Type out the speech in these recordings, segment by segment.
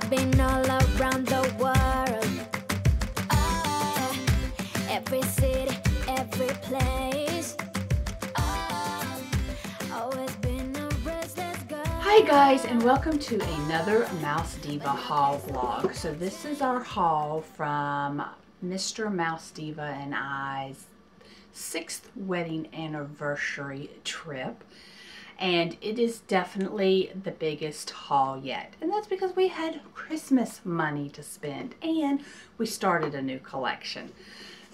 I've been all around the world. Every city, every place. Always been a restless girl. Hi guys, and welcome to another Mouse Diva haul vlog. So this is our haul from Mr. Mouse Diva and I's 6th wedding anniversary trip. And it is definitely the biggest haul yet. And that's because we had Christmas money to spend and we started a new collection.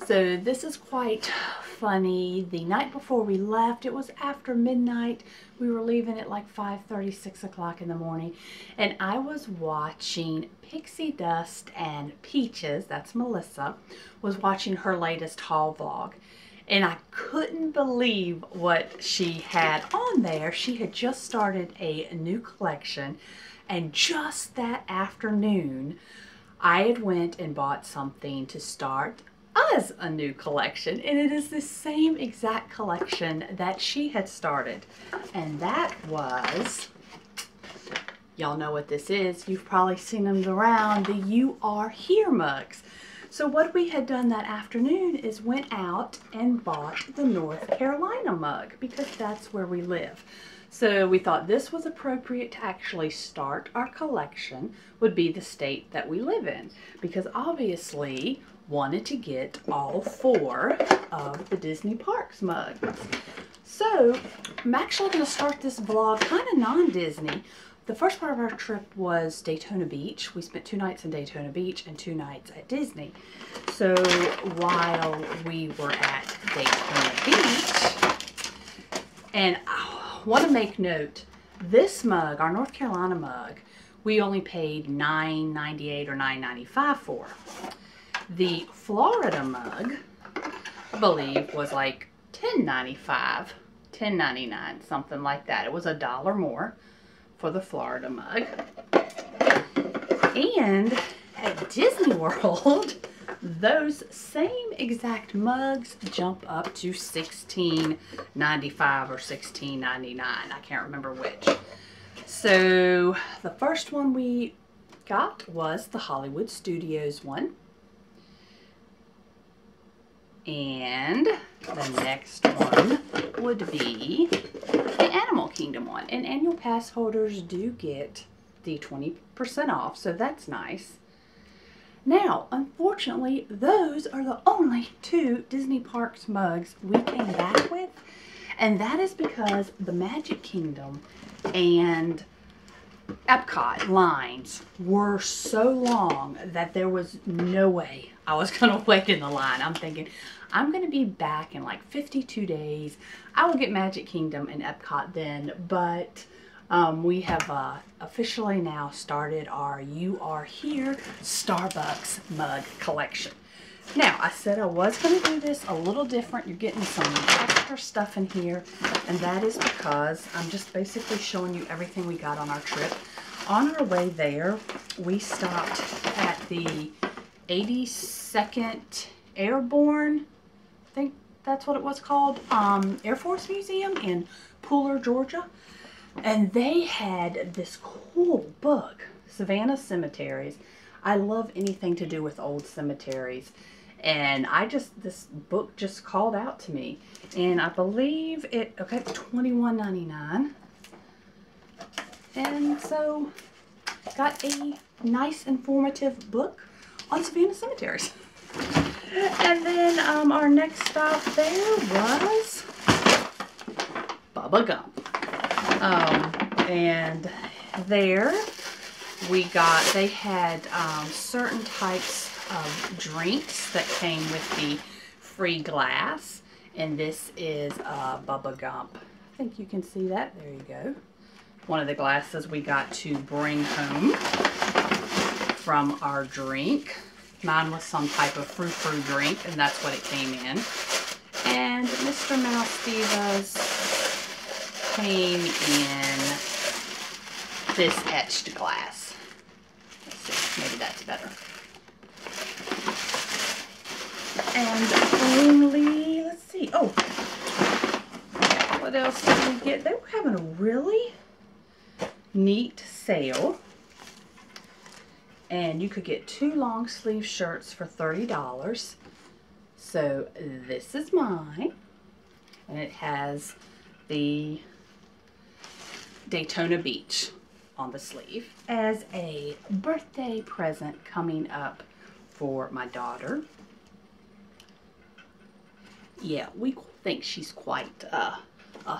So this is quite funny. The night before we left, it was after midnight. We were leaving at like 5:30, 6 o'clock in the morning. And I was watching Pixie Dust and Peaches, that's Melissa, was watching her latest haul vlog. And I couldn't believe what she had on there. She had just started a new collection. And just that afternoon, I had went and bought something to start us a new collection. And it is the same exact collection that she had started. And that was, y'all know what this is. You've probably seen them around, the You Are Here mugs. So what we had done that afternoon is went out and bought the North Carolina mug because that's where we live. So we thought this was appropriate to actually start our collection, would be the state that we live in, because obviously wanted to get all 4 of the Disney Parks mugs. So I'm actually going to start this vlog kind of non-Disney. The first part of our trip was Daytona Beach. We spent 2 nights in Daytona Beach and 2 nights at Disney. So while we were at Daytona Beach, and I want to make note, this mug, our North Carolina mug, we only paid $9.98 or $9.95 for. The Florida mug, I believe, was like $10.95, $10.99, something like that. It was $1 more for the Florida mug. And at Disney World, those same exact mugs jump up to $16.95 or $16.99. I can't remember which. So the first one we got was the Hollywood Studios one. And the next one would be the Animal Kingdom one. And annual pass holders do get the 20% off, so that's nice. Now, unfortunately, those are the only 2 Disney Parks mugs we came back with. And that is because the Magic Kingdom and Epcot lines were so long that there was no way I was going to wait in the line. I'm thinking, I'm going to be back in like 52 days. I will get Magic Kingdom and Epcot then, but we have officially now started our You Are Here Starbucks mug collection. Now, I said I was going to do this a little different. You're getting some extra stuff in here, and that is because I'm just basically showing you everything we got on our trip. On our way there, we stopped at the 82nd Airborne, I think that's what it was called, Air Force Museum in Pooler, Georgia. And they had this cool book, Savannah Cemeteries. I love anything to do with old cemeteries. And this book just called out to me. And I believe it, okay, $21.99. And so, got a nice informative book on Savannah Cemeteries. And then our next stop there was Bubba Gump. And there they had certain types of drinks that came with the free glass. And this is Bubba Gump. I think you can see that. There you go. One of the glasses we got to bring home from our drink. Mine was some type of frou-frou drink, and that's what it came in. And Mr. Mouse Diva's came in this etched glass. Let's see, maybe that's better. And only, let's see, oh, what else did we get? They were having a really neat sale. And you could get 2 long sleeve shirts for $30. So this is mine. And it has the Daytona Beach on the sleeve as a birthday present coming up for my daughter. Yeah, we think she's quite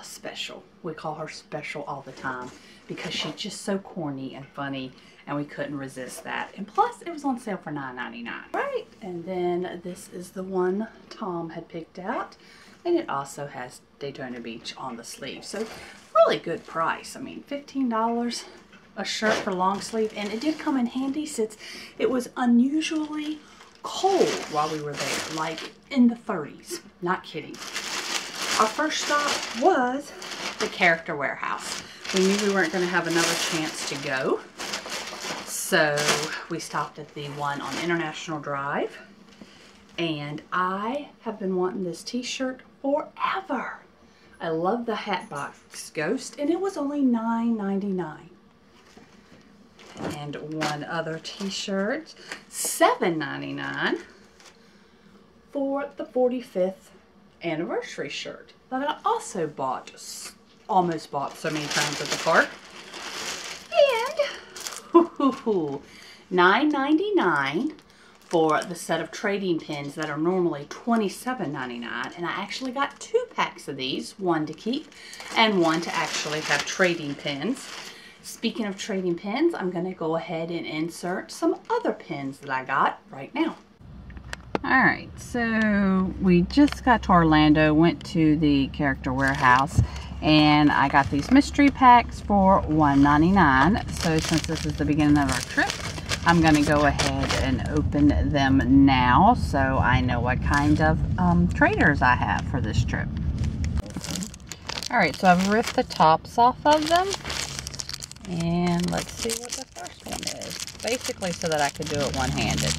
special. We call her special all the time because she's just so corny and funny, and we couldn't resist that. And plus, it was on sale for $9.99. Right, and then this is the one Tom had picked out, and it also has Daytona Beach on the sleeve. So really good price. I mean, $15 a shirt for long sleeve, and it did come in handy since it was unusually cold while we were there, like in the 30s. Not kidding. Our first stop was the Character Warehouse. We knew we weren't going to have another chance to go, so we stopped at the one on International Drive, and I have been wanting this t-shirt forever. I love the Hatbox Ghost, and it was only $9.99. And one other t-shirt, $7.99 for the 45th anniversary shirt that I also almost bought so many times at the park. And $9.99 for the set of trading pins that are normally $27.99, and I actually got 2 packs of these, one to keep and one to actually have trading pins. Speaking of trading pins, I'm going to go ahead and insert some other pins that I got right now. Alright, so we just got to Orlando, went to the Character Warehouse, and I got these mystery packs for $1.99. So since this is the beginning of our trip, I'm going to go ahead and open them now so I know what kind of traders I have for this trip. Alright, so I've ripped the tops off of them. And let's see what the first one is. Basically so that I could do it one-handed.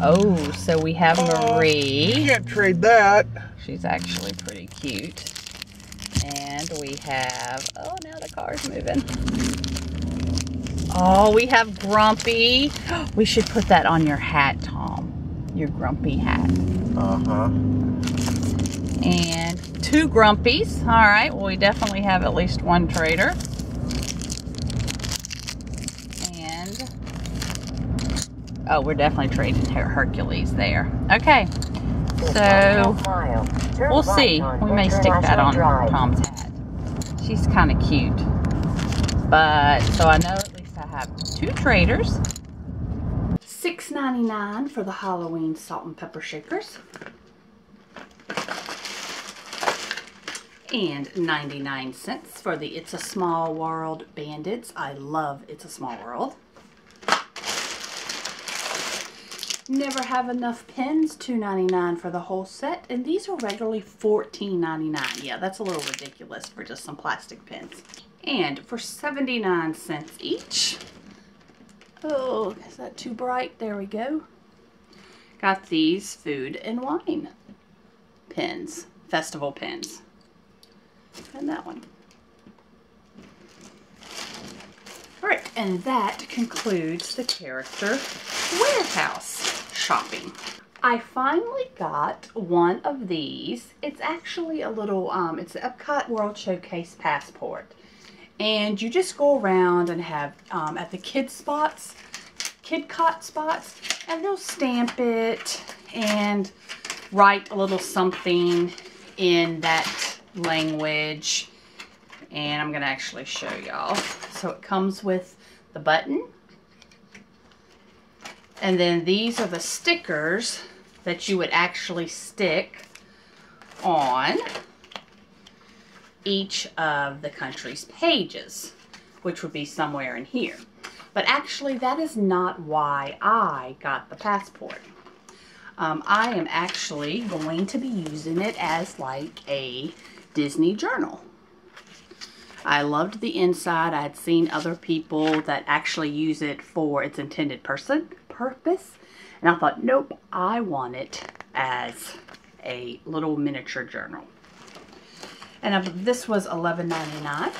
Oh, so we have Marie. You can't trade that. She's actually pretty cute. And we have, oh, now the car's moving. Oh, we have Grumpy. We should put that on your hat, Tom. Your Grumpy hat. Uh-huh. And 2 Grumpies. All right, well, we definitely have at least one trader. Oh, we're definitely trading Hercules there. Okay, so we'll see. We may stick that on Tom's hat. She's kind of cute. But, so I know at least I have 2 traders. $6.99 for the Halloween salt and pepper shakers. And 99 cents for the It's a Small World bandits. I love It's a Small World. Never have enough pins, $2.99 for the whole set, and these are regularly $14.99. Yeah, that's a little ridiculous for just some plastic pins. And for 79 cents each, oh, is that too bright? There we go. Got these food and wine pins, festival pins, and that one. All right, and that concludes the Character Warehouse shopping. I finally got one of these. It's actually a little, it's the Epcot World Showcase passport. And you just go around and have, at the kid cot spots, and they'll stamp it and write a little something in that language. And I'm going to actually show y'all. So it comes with the button. And then these are the stickers that you would actually stick on each of the country's pages, which would be somewhere in here. But actually, that is not why I got the passport. I am actually going to be using it as like a Disney journal. I loved the inside. I had seen other people that actually use it for its intended purpose. And I thought, nope, I want it as a little miniature journal. And this was $11.99.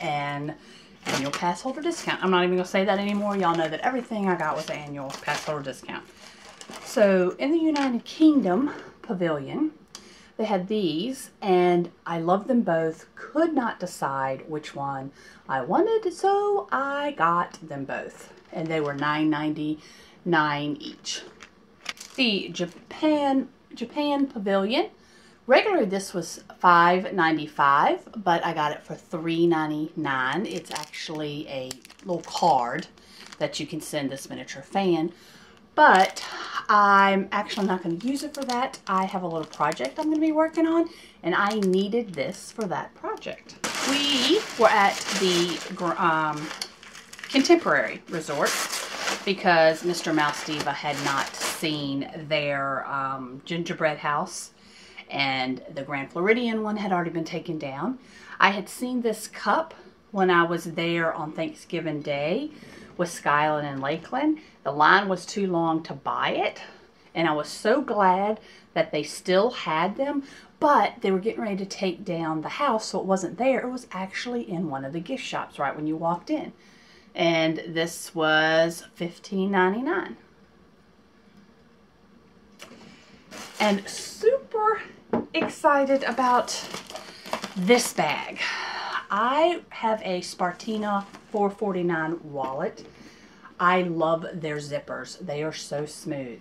and annual pass holder discount. I'm not even going to say that anymore. Y'all know that everything I got was an annual pass holder discount. So in the United Kingdom Pavilion, they had these, and I loved them both. Could not decide which one I wanted, so I got them both. And they were $9.99 each. The Japan Pavilion, regularly this was $5.95, but I got it for $3.99. It's actually a little card that you can send this miniature fan. But I'm actually not going to use it for that. I have a little project I'm going to be working on, and I needed this for that project. We were at the Contemporary Resort because Mr. Mouse Diva had not seen their gingerbread house, and the Grand Floridian one had already been taken down. I had seen this cup when I was there on Thanksgiving Day with Skyland and Lakeland. The line was too long to buy it, and I was so glad that they still had them, but they were getting ready to take down the house, so it wasn't there. It was actually in one of the gift shops right when you walked in, and this was $15.99. And super excited about this bag. I have a Spartana 449 wallet. I love their zippers. They are so smooth.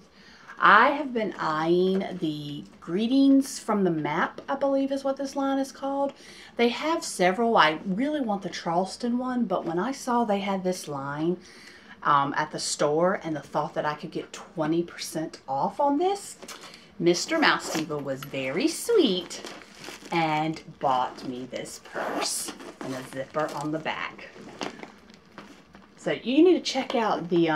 I have been eyeing the Greetings from the Map, I believe is what this line is called. They have several. I really want the Charleston one, but when I saw they had this line at the store and the thought that I could get 20% off on this, Mr. Mouse Diva was very sweet and bought me this purse and a zipper on the back. So you need to check out the,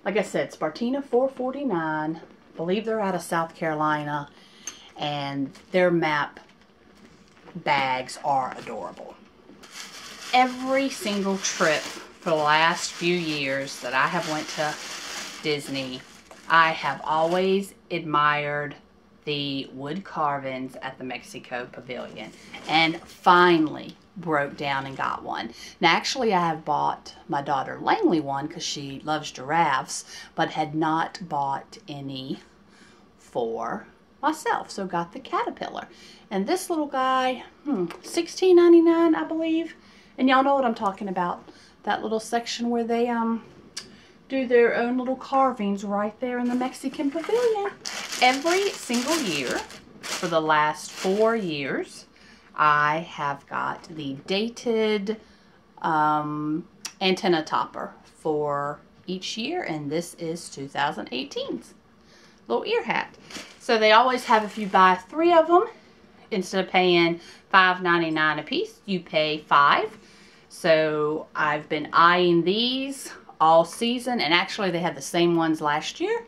like I said, Spartana 449. I believe they're out of South Carolina, and their map bags are adorable. Every single trip for the last few years that I have went to Disney, I have always admired the wood carvings at the Mexico Pavilion, and finally broke down and got one. Now actually I have bought my daughter Langley one because she loves giraffes, but had not bought any for myself, so got the caterpillar. And this little guy, $16.99 I believe. And y'all know what I'm talking about, that little section where they do their own little carvings right there in the Mexican Pavilion. Every single year for the last 4 years, I have got the dated antenna topper for each year, and this is 2018's little ear hat. So they always have, if you buy 3 of them, instead of paying $5.99 a piece, you pay $5. So I've been eyeing these all season, and actually they had the same ones last year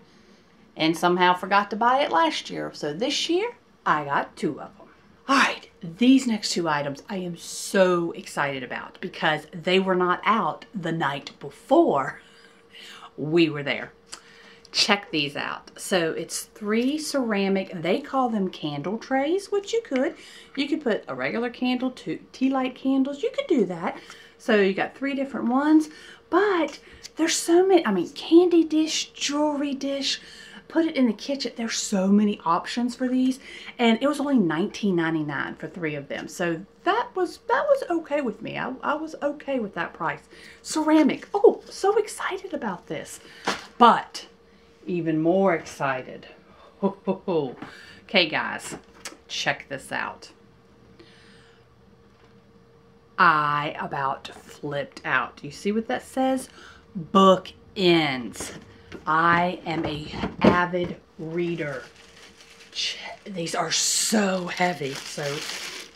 and somehow forgot to buy it last year. So this year I got 2 of them. All right, these next 2 items I am so excited about because they were not out the night before we were there. Check these out. So it's 3 ceramic, they call them candle trays, which you could put a regular candle, 2 tea light candles, you could do that. So you got 3 different ones, but there's so many, I mean, candy dish, jewelry dish, put it in the kitchen. There's so many options for these, and it was only $19.99 for 3 of them. So that was okay with me. I was okay with that price. Ceramic. Oh, so excited about this. But even more excited. Okay, guys, check this out. I about flipped out. Do you see what that says? Bookends. I am a avid reader. These are so heavy. So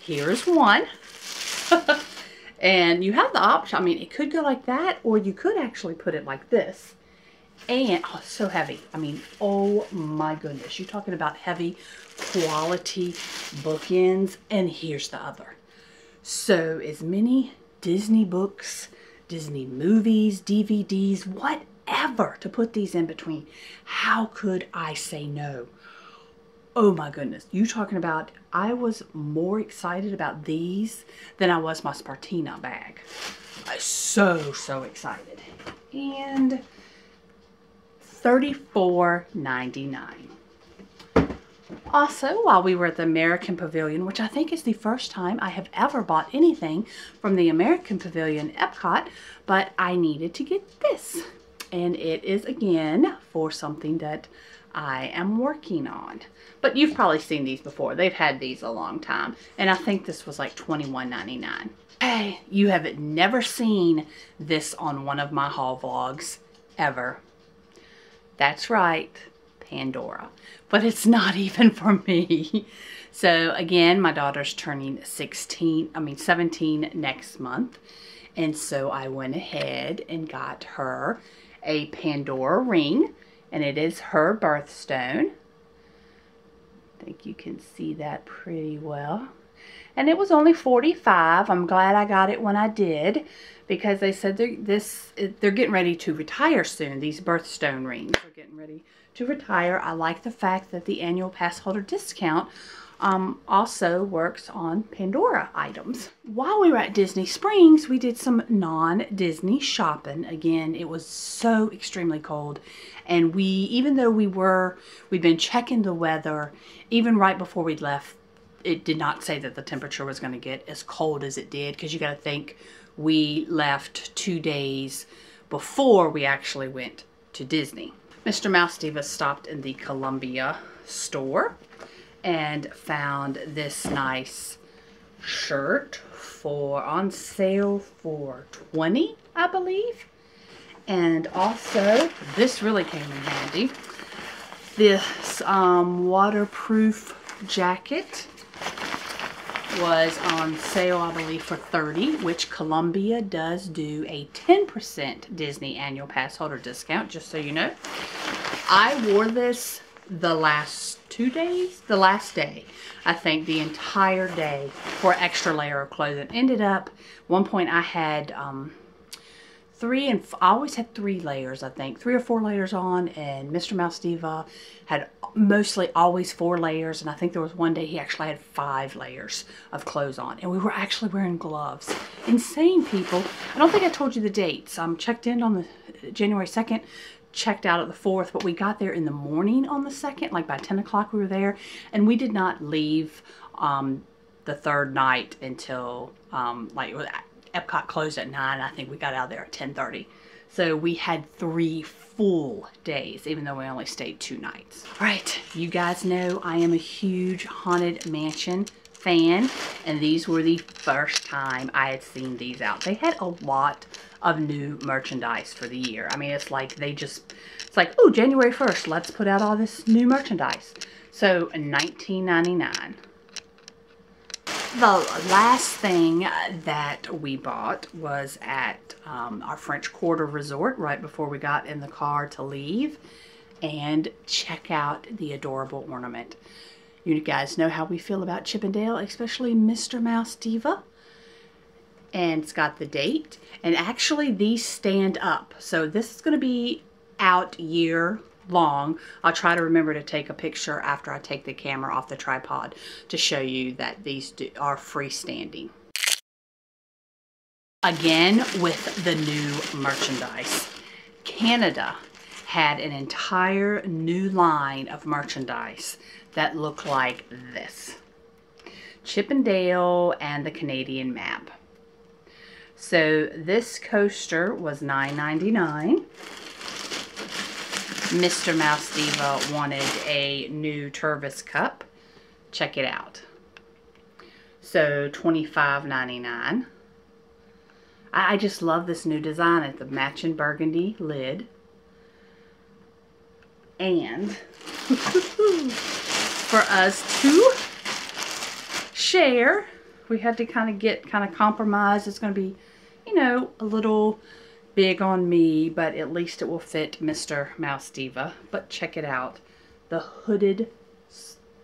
here's one. And you have the option. I mean, it could go like that, or you could actually put it like this. And, oh, so heavy. I mean, oh my goodness. You're talking about heavy quality bookends. And here's the other. So as many Disney books, Disney movies, DVDs, whatever to put these in between. How could I say no? Oh my goodness, you talking about, I was more excited about these than I was my Spartana bag. I was so excited. And $34.99. Also, while we were at the American Pavilion, which I think is the first time I have ever bought anything from the American Pavilion Epcot, but I needed to get this. And it is again for something that I am working on. But you've probably seen these before. They've had these a long time. And I think this was like $21.99. Hey, you have never seen this on one of my haul vlogs ever. That's right, Pandora. But it's not even for me. So again, my daughter's turning 17 next month. And so I went ahead and got her a Pandora ring. And it is her birthstone. I think you can see that pretty well. And it was only $45. I'm glad I got it when I did, because they said they're getting ready to retire soon. These birthstone rings are getting ready to retire. I like the fact that the annual pass holder discount also works on Pandora items. While we were at Disney Springs, we did some non-Disney shopping. Again, it was so extremely cold, and even though we'd been checking the weather, even right before we left, it did not say that the temperature was going to get as cold as it did, because you got to think we left 2 days before we actually went to Disney. Mr. Mouse Diva stopped in the Columbia store and found this nice shirt on sale for $20, I believe. And also, this really came in handy. This waterproof jacket was on sale, I believe, for $30, which Columbia does do a 10% Disney annual pass holder discount, just so you know. I wore this the last 2 days, the last day, I think, the entire day, for an extra layer of clothing. Ended up, one point I had I always had 3 layers, I think, 3 or 4 layers on, and Mr. Mouse Diva had mostly always 4 layers, and I think there was one day he actually had 5 layers of clothes on, and we were actually wearing gloves. Insane, people. I don't think I told you the dates. Checked in on the January 2nd, checked out at the 4th, but we got there in the morning on the 2nd, like by 10 o'clock we were there, and we did not leave the 3rd night until Epcot closed at 9. I think we got out of there at 10:30. So we had 3 full days, even though we only stayed 2 nights. All right, you guys know I am a huge Haunted Mansion fan, and these were the first time I had seen these out. They had a lot of new merchandise for the year. I mean, it's like oh, January 1st, let's put out all this new merchandise. So $19.99. The last thing that we bought was at our French Quarter Resort right before we got in the car to leave. And check out the adorable ornament. You guys know how we feel about Chip and Dale, especially Mr. Mouse Diva. And it's got the date. And actually these stand up. So this is going to be out year long. I'll try to remember to take a picture after I take the camera off the tripod to show you that these are freestanding. Again, with the new merchandise. Canada had an entire new line of merchandise that looked like this. Chip and Dale and the Canadian map. So this coaster was $9.99. Mr. Mouse Diva wanted a new Tervis cup. Check it out. So $25.99. I just love this new design. It's the matching burgundy lid. And for us to share, we had to kind of compromise. It's going to be, you know, a little big on me, but at least it will fit Mr. Mouse Diva. But check it out. The hooded,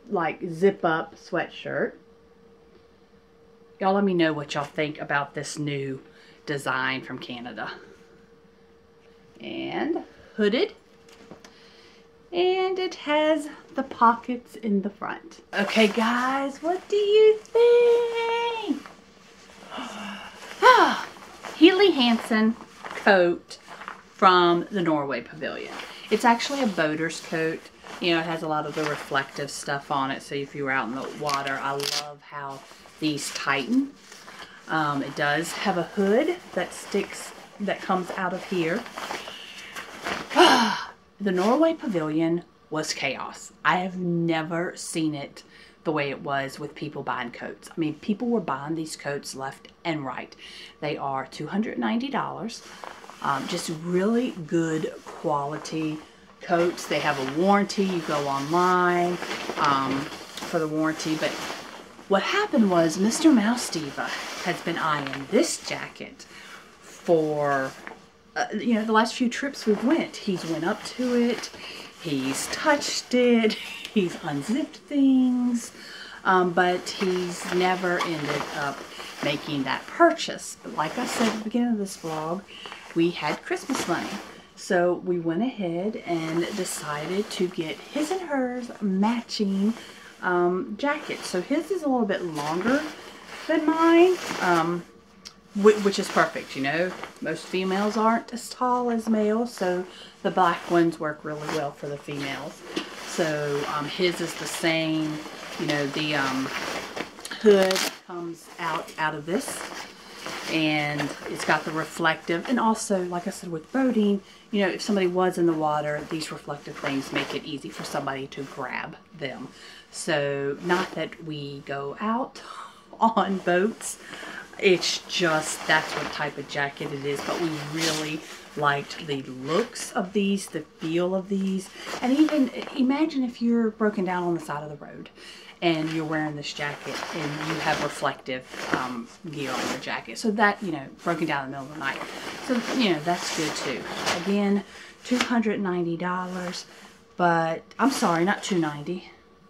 like, zip-up sweatshirt. Y'all let me know what y'all think about this new design from Canada. And hooded. And it has the pockets in the front. Okay guys, what do you think? Healy Hansen coat from the Norway Pavilion. It's actually a boater's coat. You know, it has a lot of the reflective stuff on it, so if you were out in the water, I love how these tighten. It does have a hood that comes out of here. The Norway Pavilion was chaos. I have never seen it the way it was with people buying coats. I mean, people were buying these coats left and right. They are $290. Just really good quality coats. They have a warranty. You go online for the warranty. But what happened was Mr. Mouse Diva has been eyeing this jacket for you know, the last few trips we've went. He's went up to it, he's touched it, he's unzipped things, but he's never ended up making that purchase. But like I said at the beginning of this vlog, we had Christmas money. So we went ahead and decided to get his and hers matching jackets. So his is a little bit longer than mine. Which is perfect, you know. Most females aren't as tall as males, so the black ones work really well for the females. So his is the same, you know, the hood comes out of this, and it's got the reflective, and also, like I said, with boating, you know, if somebody was in the water, these reflective things make it easy for somebody to grab them. So not that we go out on boats, it's just that's what type of jacket it is, but we really liked the looks of these, the feel of these. And even imagine if you're broken down on the side of the road and you're wearing this jacket and you have reflective gear on your jacket, so that, you know, broken down in the middle of the night, so you know, that's good too. Again, $290, but I'm sorry, not $290,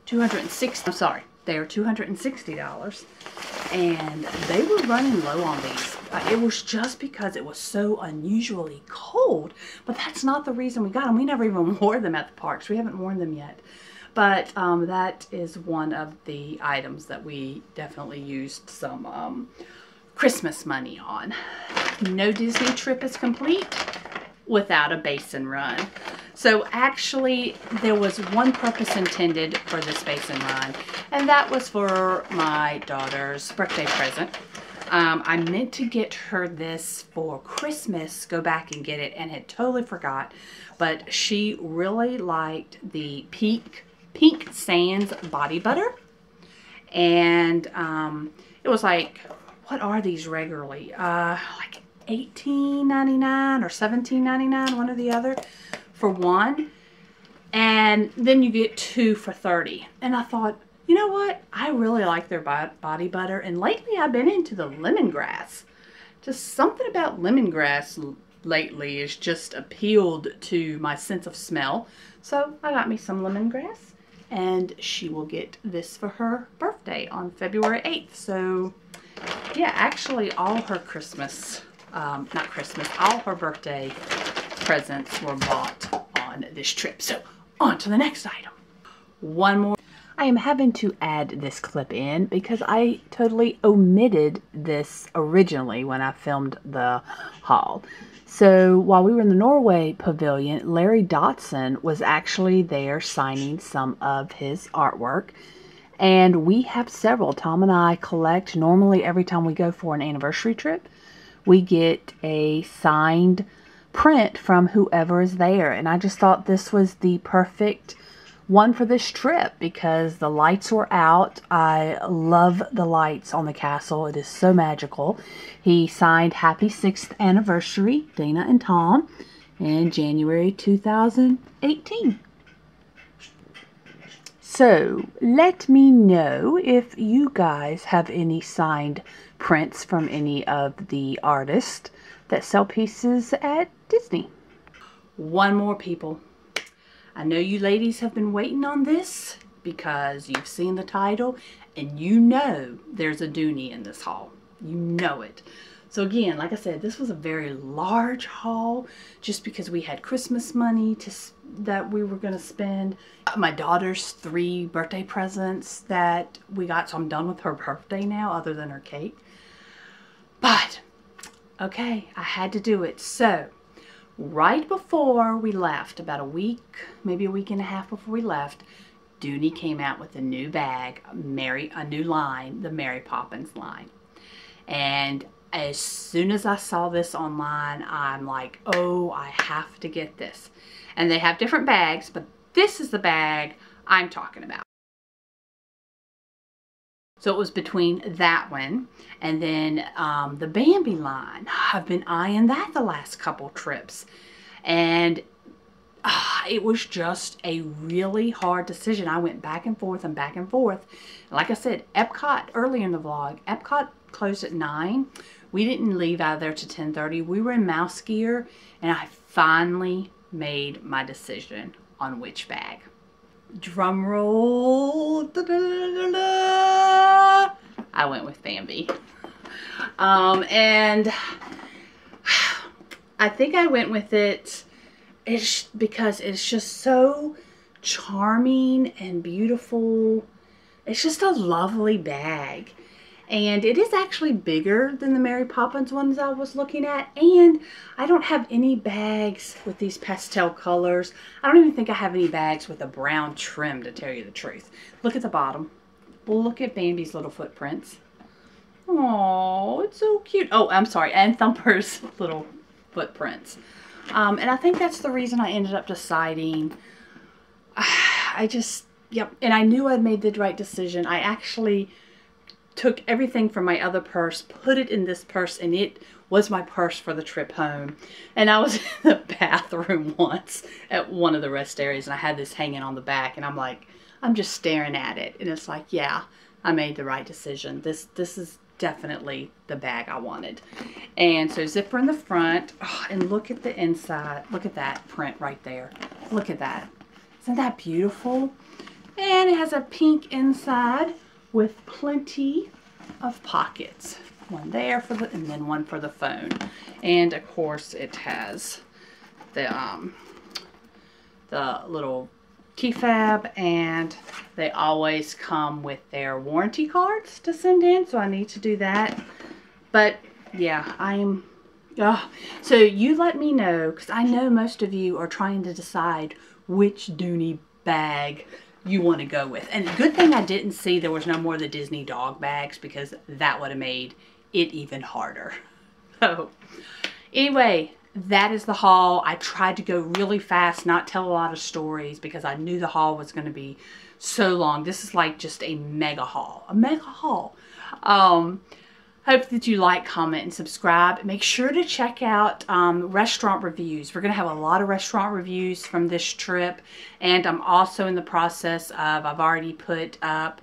$260. I'm sorry, they are $260, and they were running low on these. It was just because it was so unusually cold, but that's not the reason we got them. We never even wore them at the parks. We haven't worn them yet, but that is one of the items that we definitely used some Christmas money on. No Disney trip is complete without a basin run. So actually there was one purpose intended for this basin run, and that was for my daughter's birthday present. I meant to get her this for Christmas, go back and get it, and had totally forgot, but she really liked the Pink Sands body butter, and it was like, what are these regularly? Like $18.99 or $17.99, one or the other, for one, and then you get two for $30. And I thought, you know what, I really like their body butter, and lately I've been into the lemongrass. Just something about lemongrass lately has just appealed to my sense of smell. So I got me some lemongrass, and she will get this for her birthday on February 8th. So yeah, actually all her Christmas, not Christmas, all her birthday presents were bought on this trip. So on to the next item. One more. I am having to add this clip in because I totally omitted this originally when I filmed the haul. So while we were in the Norway Pavilion, Larry Dotson was actually there signing some of his artwork. And we have several. Tom and I collect, normally every time we go for an anniversary trip, we get a signed print from whoever is there. And I just thought this was the perfect one for this trip because the lights were out. I love the lights on the castle. It is so magical. He signed Happy 6th Anniversary, Dana and Tom, in January 2018. So let me know if you guys have any signed prints from any of the artists that sell pieces at Disney. One more, people. I know you ladies have been waiting on this because you've seen the title and you know there's a Dooney in this haul. You know it. So again, like I said, this was a very large haul just because we had Christmas money that we were going to spend. My daughter's 3 birthday presents that we got, so I'm done with her birthday now other than her cake. But, okay, I had to do it. So, right before we left, about a week, maybe a week and a half before we left, Dooney came out with a new bag, a new line, the Mary Poppins line. And as soon as I saw this online, I'm like, oh, I have to get this. And they have different bags, but this is the bag I'm talking about. So it was between that one and then the Bambi line. I've been eyeing that the last couple trips. And it was just a really hard decision. I went back and forth and back and forth. Like I said, Epcot, earlier in the vlog, Epcot closed at 9. We didn't leave out of there to 10:30. We were in Mouse Gear, and I finally made my decision on which bag. Drum roll. Da, da, da, da, da. I went with Bambi. And I think I went with it because it's just so charming and beautiful. It's just a lovely bag. And it is actually bigger than the Mary Poppins ones I was looking at. And I don't have any bags with these pastel colors. I don't even think I have any bags with a brown trim, to tell you the truth. Look at the bottom. Look at Bambi's little footprints. Oh, it's so cute. Oh, I'm sorry. And Thumper's little footprints. And I think that's the reason I ended up deciding. Yep. And I knew I'd made the right decision. I actually took everything from my other purse, put it in this purse, and it was my purse for the trip home. And I was in the bathroom once at one of the rest areas, and I had this hanging on the back, and I'm like, I'm just staring at it, and it's like, yeah, I made the right decision. This is definitely the bag I wanted. And so zipper in the front, and look at the inside. Look at that print right there. Look at that. Isn't that beautiful? And it has a pink inside with plenty of pockets. One there for the, and then one for the phone. And of course it has the little TFAB, and they always come with their warranty cards to send in, so I need to do that. But yeah, so you let me know, because I know most of you are trying to decide which Dooney bag you want to go with. And good thing I didn't see there was no more of the Disney dog bags, because that would have made it even harder. So anyway, that is the haul. I tried to go really fast, not tell a lot of stories, because I knew the haul was going to be so long. This is like just a mega haul. A mega haul. Hope that you like, comment, and subscribe. Make sure to check out restaurant reviews. We're going to have a lot of restaurant reviews from this trip. And I'm also in the process of, I've already put up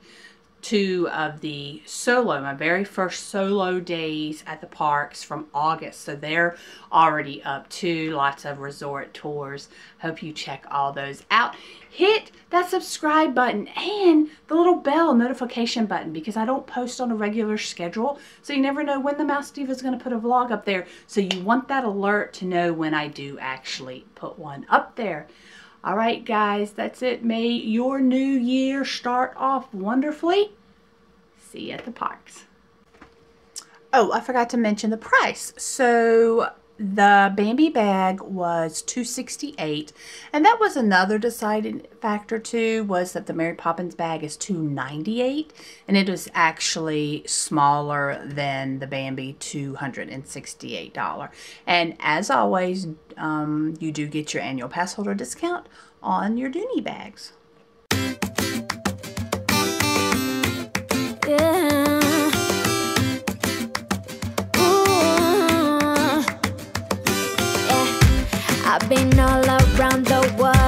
2 of the my very first solo days at the parks from August. So they're already up too. Lots of resort tours. Hope you check all those out. Hit that subscribe button and the little bell notification button, because I don't post on a regular schedule. So you never know when the Mouse Diva is going to put a vlog up there. So you want that alert to know when I do actually put one up there. All right, guys, that's it. May your new year start off wonderfully. See you at the parks. Oh, I forgot to mention the price. So the Bambi bag was $268, and that was another deciding factor too, was that the Mary Poppins bag is $298, and it was actually smaller than the Bambi $268. And as always, you do get your annual pass holder discount on your Dooney bags. I've been all around the world.